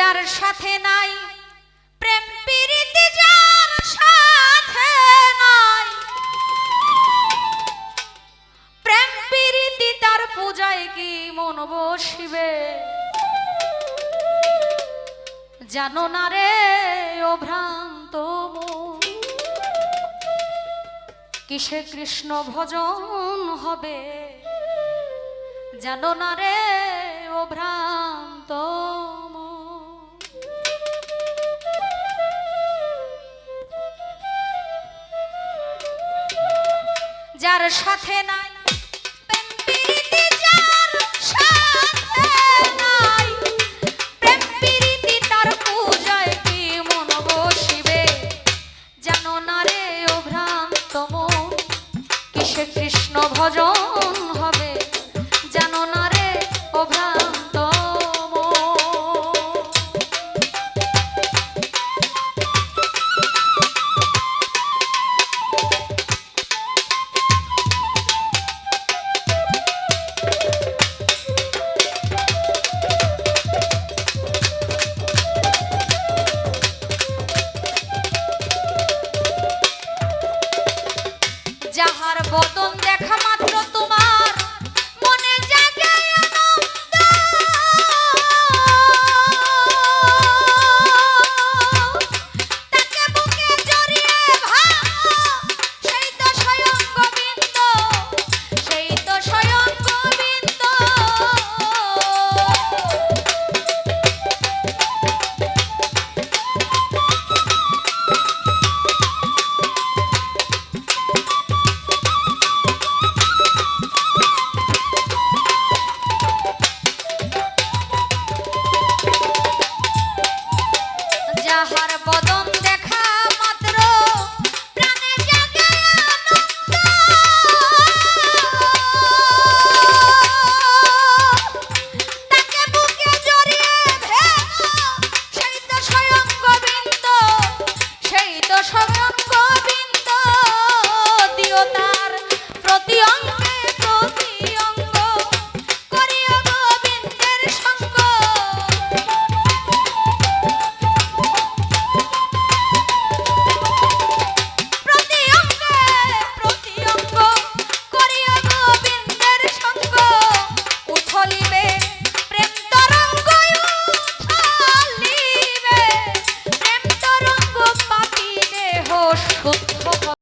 যার সাথে নাই প্রেম প্রীতি, যার সাথে নাই প্রেম প্রীতি, তার পূজায় কি মন বসিবে? জানো না রে ও ভ্রান্ত মন, কিসে কৃষ্ণ ভজন হবে? জানো না রে ও ভ্রান্ত মন। যার সাথে নাই প্রেম প্রীতি, যার সাথে নাই প্রেম প্রীতি, তার পূজায় কি মন বসিবে? জানো না রে ও ভ্রান্ত মন, কিসে কৃষ্ণ ভজন হবে? জানো না রে ও ভ্রান্ত মন। যাহার বদন দেখা